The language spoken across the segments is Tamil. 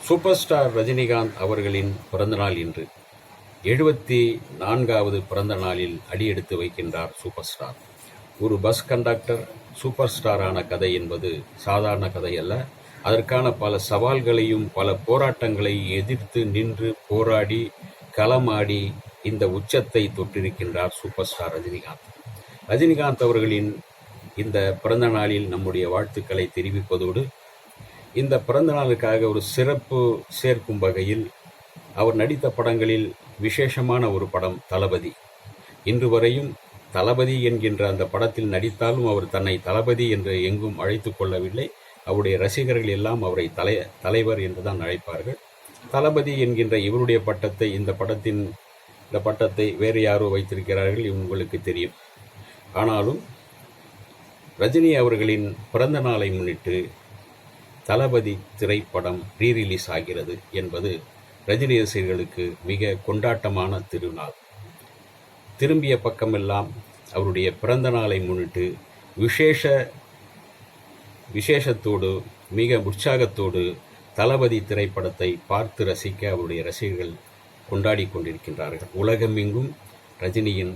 சூப்பர் ஸ்டார் ரஜினிகாந்த் அவர்களின் பிறந்தநாள் இன்று. 74வது பிறந்த நாளில் அடியெடுத்து வைக்கின்றார் சூப்பர் ஸ்டார். ஒரு பஸ் கண்டக்டர் சூப்பர் ஸ்டாரான கதை என்பது சாதாரண கதை அல்ல. அதற்கான பல சவால்களையும் பல போராட்டங்களை எதிர்த்து நின்று போராடி களமாடி இந்த உச்சத்தை தொட்டிருக்கின்றார் சூப்பர் ஸ்டார் ரஜினிகாந்த். ரஜினிகாந்த் அவர்களின் இந்த பிறந்த நாளில் நம்முடைய வாழ்த்துக்களை தெரிவிப்பதோடு, இந்த பிறந்த நாளுக்காக ஒரு சிறப்பு சேர்க்கும் வகையில் அவர் நடித்த படங்களில் விசேஷமான ஒரு படம் தளபதி. இன்று வரையும் தளபதி என்கின்ற அந்த படத்தில் நடித்தாலும் அவர் தன்னை தளபதி என்று எங்கும் அழைத்து கொள்ளவில்லை. அவருடைய ரசிகர்கள் எல்லாம் அவரை தலைவர் என்றுதான் அழைப்பார்கள். தளபதி என்கின்ற இவருடைய பட்டத்தை இந்த பட்டத்தை வேறு யாரோ வைத்திருக்கிறார்கள், உங்களுக்கு தெரியும். ஆனாலும் ரஜினி அவர்களின் பிறந்த நாளை முன்னிட்டு தளபதி திரைப்படம் ரீரிலீஸ் ஆகிறது என்பது ரஜினி ரசிகர்களுக்கு மிக கொண்டாட்டமான திருநாள். திரும்பிய பக்கமெல்லாம் அவருடைய பிறந்த நாளை முன்னிட்டு விசேஷத்தோடு மிக உற்சாகத்தோடு தளபதி திரைப்படத்தை பார்த்து ரசிக்க அவருடைய ரசிகர்கள் கொண்டாடி கொண்டிருக்கின்றார்கள். உலகமெங்கும் ரஜினியின்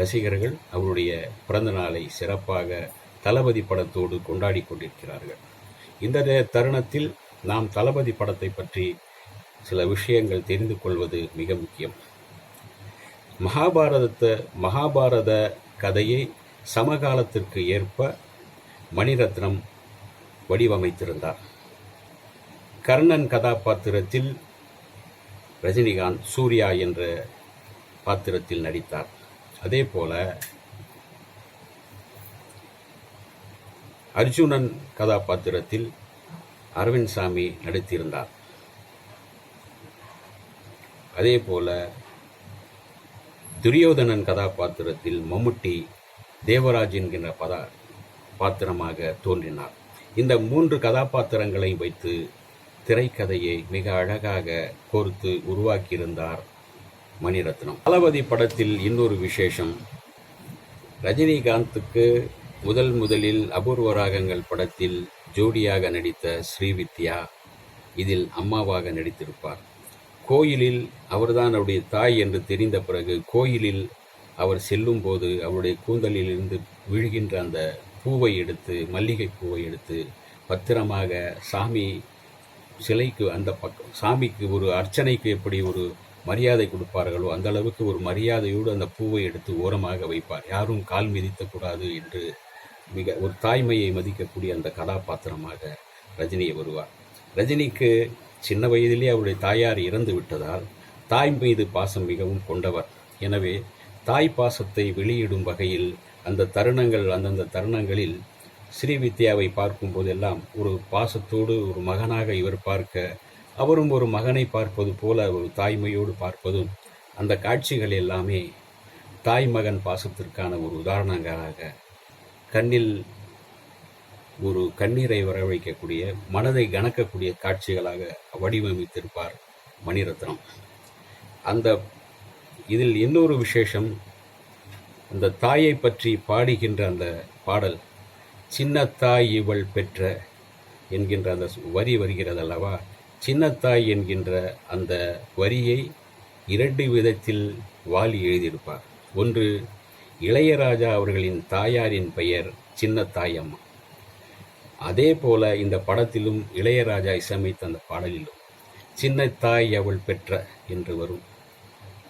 ரசிகர்கள் அவருடைய பிறந்த நாளை சிறப்பாக தளபதி படத்தோடு கொண்டாடி கொண்டிருக்கிறார்கள். இந்த தருணத்தில் நாம் தளபதி படத்தை பற்றி சில விஷயங்கள் தெரிந்து கொள்வது மிக முக்கியம். மகாபாரத கதையை சமகாலத்திற்கு ஏற்ப மணிரத்னம் வடிவமைத்திருந்தார். கர்ணன் கதாபாத்திரத்தில் ரஜினிகாந்த் சூர்யா என்ற பாத்திரத்தில் நடித்தார். அதே போல அர்ஜுனன் கதாபாத்திரத்தில் அரவிந்த் சாமி நடித்திருந்தார். அதே போல துரியோதனன் கதாபாத்திரத்தில் மம்முட்டி தேவராஜ் என்கின்ற பாத்திரமாக தோன்றினார். இந்த 3 கதாபாத்திரங்களை வைத்து திரைக்கதையை மிக அழகாக கோர்த்து உருவாக்கியிருந்தார் மணிரத்னம். தளபதி படத்தில் இன்னொரு விசேஷம், ரஜினிகாந்துக்கு முதலில் அபூர்வ ராகங்கள் படத்தில் ஜோடியாக நடித்த ஸ்ரீவித்யா இதில் அம்மாவாக நடித்திருப்பார். கோயிலில் அவர்தான் அவருடைய தாய் என்று தெரிந்த பிறகு கோயிலில் அவர் செல்லும் போது அவருடைய கூந்தலிலிருந்து விழுகின்ற அந்த பூவை எடுத்து, மல்லிகை பூவை எடுத்து பத்திரமாக சாமி சிலைக்கு அந்த பக்கம், சாமிக்கு ஒரு அர்ச்சனைக்கு எப்படி ஒரு மரியாதை கொடுப்பார்களோ அந்த அளவுக்கு ஒரு மரியாதையோடு அந்த பூவை எடுத்து ஓரமாக வைப்பார். யாரும் கால் மிதிக்கக்கூடாது என்று மிக ஒரு தாய்மையை மதிக்கக்கூடிய அந்த கதாபாத்திரமாக ரஜினி வருவார். ரஜினிக்கு சின்ன வயதிலே அவருடைய தாயார் இறந்து விட்டதால் தாய் மீது பாசம் மிகவும் கொண்டவர். எனவே தாய் பாசத்தை வெளியிடும் வகையில் அந்தந்த தருணங்களில் ஸ்ரீவித்யாவை பார்க்கும் போதெல்லாம் ஒரு பாசத்தோடு ஒரு மகனாக இவர் பார்க்க, அவரும் ஒரு மகனை பார்ப்பது போல ஒரு தாய்மையோடு பார்ப்பதும், அந்த காட்சிகள் எல்லாமே தாய் மகன் பாசத்திற்கான ஒரு உதாரணங்களாக கண்ணில் ஒரு கண்ணீரை வரவழைக்கக்கூடிய, மனதை கனக்கக்கூடிய காட்சிகளாக வடிவமைத்திருப்பார் மணிரத்னம். இதில் இன்னொரு விசேஷம், அந்த தாயை பற்றி பாடுகின்ற அந்த பாடல், சின்னத்தாய் இவள் பெற்ற என்கின்ற அந்த வரி வருகிறது அல்லவா, சின்னத்தாய் என்கின்ற அந்த வரியை 2 விதத்தில் வாலி எழுதியிருப்பார். ஒன்று, இளையராஜா அவர்களின் தாயாரின் பெயர் சின்னத்தாய் அம்மா. அதே போல இந்த படத்திலும் இளையராஜா இசையமைத்த அந்த பாடலிலும் சின்னத்தாய் அவள் பெற்ற என்று வரும்.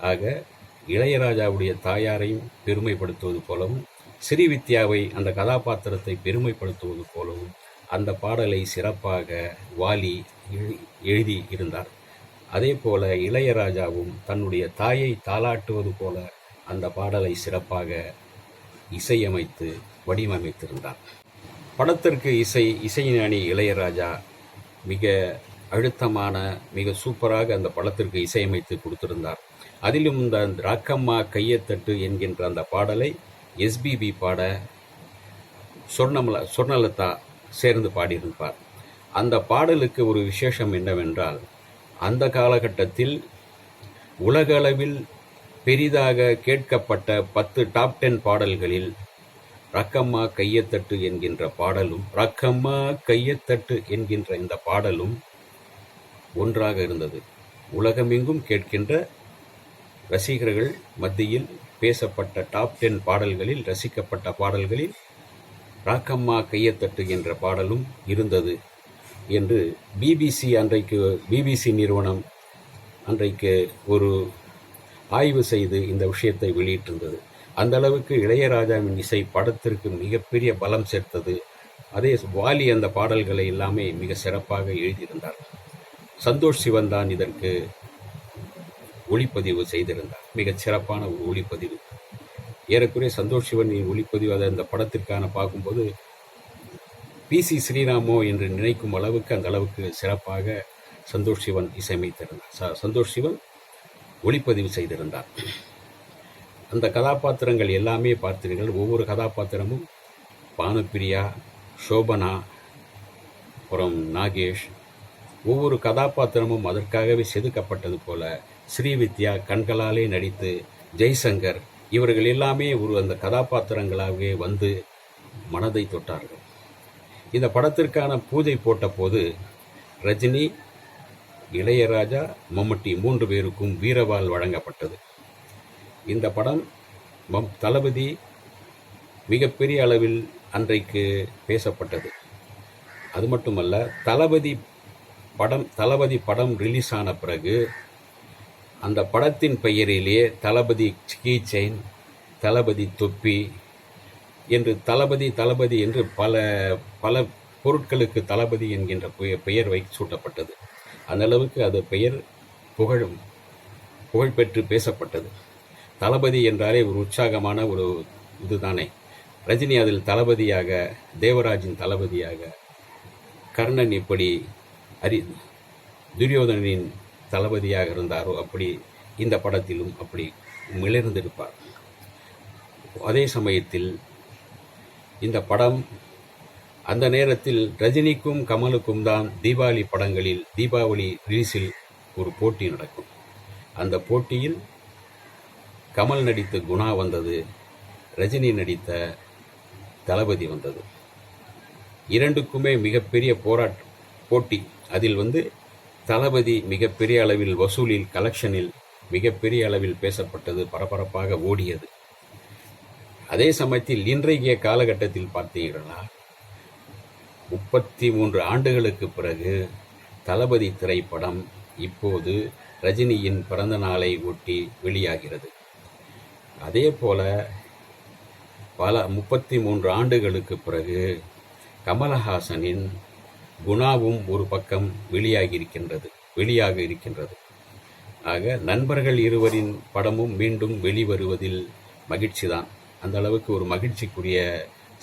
ஆக இளையராஜாவுடைய தாயாரையும் பெருமைப்படுத்துவது போலவும், ஸ்ரீவித்யாவை அந்த கதாபாத்திரத்தை பெருமைப்படுத்துவது போலவும் அந்த பாடலை சிறப்பாக வாலி எழுதி இருந்தார். அதே போல இளையராஜாவும் தன்னுடைய தாயை தாளாட்டுவது போல அந்த பாடலை சிறப்பாக இசையமைத்து வடிவமைத்திருந்தார். படத்திற்கு இசைஞானி இளையராஜா மிக அழுத்தமான, மிக சூப்பராக அந்த படத்திற்கு இசையமைத்து கொடுத்திருந்தார். அதிலும் இந்த ராக்கம்மா கையத்தட்டு என்கின்ற அந்த பாடலை எஸ்பிபி பாட சொர்ணலதா சேர்ந்து பாடியிருப்பார். அந்த பாடலுக்கு ஒரு விசேஷம் என்னவென்றால், அந்த காலகட்டத்தில் உலகளவில் பெரிதாக கேட்கப்பட்ட 10 டாப் 10 பாடல்களில் ரக்கம்மா கையத்தட்டு என்கின்ற பாடலும், ரக்கம்மா கையத்தட்டு என்கின்ற இந்த பாடலும் ஒன்றாக இருந்தது. உலகமெங்கும் கேட்கின்ற ரசிகர்கள் மத்தியில் பேசப்பட்ட டாப் 10 பாடல்களில், ரசிக்கப்பட்ட பாடல்களில் ராக்கம்மா கையத்தட்டு என்ற பாடலும் இருந்தது என்று பிபிசி நிறுவனம் அன்றைக்கு ஒரு ஆய்வு செய்து இந்த விஷயத்தை வெளியிட்டிருந்தது. அந்த அளவுக்கு இளையராஜாவின் இசை படத்திற்கு மிகப்பெரிய பலம் சேர்த்தது. அதே வாலி அந்த பாடல்களை எல்லாமே மிக சிறப்பாக எழுதியிருந்தார். சந்தோஷ் சிவன் தான் இதற்கு ஒளிப்பதிவு செய்திருந்தார். மிகச் சிறப்பான ஒரு ஒளிப்பதிவு. ஏறக்குறைய சந்தோஷ் சிவனின் ஒளிப்பதிவு அதை அந்த படத்திற்கான பார்க்கும்போது PC ஸ்ரீராமோ என்று நினைக்கும் அளவுக்கு அந்த அளவுக்கு சிறப்பாக சந்தோஷ் சிவன் இசையமைத்திருந்தார். சந்தோஷ் சிவன் ஒளிப்பதிவு செய்திருந்தார். அந்த கதாபாத்திரங்கள் எல்லாமே பார்த்தீர்கள். ஒவ்வொரு கதாபாத்திரமும் பானுப்பிரியா, சோபனா, அப்புறம் நாகேஷ், ஒவ்வொரு கதாபாத்திரமும் அதற்காகவே செதுக்கப்பட்டது போல ஸ்ரீவித்யா கண்களாலே நடித்து, ஜெய்சங்கர் இவர்கள் எல்லாமே அந்த கதாபாத்திரங்களாகவே வந்து மனதை தொட்டார்கள். இந்த படத்திற்கான பூஜை போட்ட போது ரஜினி, இளையராஜா, மம்முட்டி 3 பேருக்கும் வீரவாள் வழங்கப்பட்டது. இந்த படம் தளபதி மிகப்பெரிய அளவில் அன்றைக்கு பேசப்பட்டது. அது மட்டுமல்ல, தளபதி படம் ரிலீஸ் ஆன பிறகு அந்த படத்தின் பெயரிலே தளபதி கீ செயின், தளபதி தொப்பி என்று தளபதி என்று பல பொருட்களுக்கு தளபதி என்கின்ற பெயர் சூட்டப்பட்டது. அந்த அளவுக்கு அது பெயர் புகழ்பெற்று பேசப்பட்டது. தளபதி என்றாலே ஒரு உற்சாகமான ஒரு இதுதானே. ரஜினி அதில் தளபதியாக, தேவராஜின் தளபதியாக, கர்ணன் எப்படி துரியோதனின் தளபதியாக இருந்தாரோ அப்படி இந்த படத்திலும் அப்படி மிளர்ந்திருப்பார். அதே சமயத்தில் இந்த படம் அந்த நேரத்தில் ரஜினிக்கும் கமலுக்கும் தான் தீபாவளி ரிலீஸில் ஒரு போட்டி நடக்கும். அந்த போட்டியில் கமல் நடித்த குணா வந்தது, ரஜினி நடித்த தளபதி வந்தது. இரண்டுக்குமே மிகப்பெரிய போட்டி. அதில் தளபதி மிகப்பெரிய அளவில் வசூலில், கலெக்ஷனில் மிகப்பெரிய அளவில் பேசப்பட்டது, பரபரப்பாக ஓடியது. அதே சமயத்தில் இன்றைய காலகட்டத்தில் பார்த்தீர்களா, 33 ஆண்டுகளுக்கு பிறகு தளபதி திரைப்படம் இப்போது ரஜினியின் பிறந்த நாளை ஒட்டி வெளியாகிறது. அதே போல 33 ஆண்டுகளுக்கு பிறகு கமலஹாசனின் குணாவும் ஒரு பக்கம் வெளியாக இருக்கின்றது. ஆக நண்பர்கள் இருவரின் படமும் மீண்டும் வெளிவருவதில் மகிழ்ச்சிதான். அந்த அளவுக்கு ஒரு மகிழ்ச்சிக்குரிய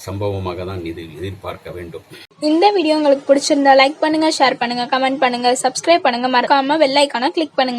சம்பவமாக தான் இது எதிர்பார்க்க வேண்டும். இந்த வீடியோ உங்களுக்கு பிடிச்சிருந்தா லைக் பண்ணுங்க, ஷேர் பண்ணுங்க, கமெண்ட் பண்ணுங்க, சப்ஸ்கிரைப் பண்ணுங்க, மறக்காம பெல் ஐகானை கிளிக் பண்ணுங்க.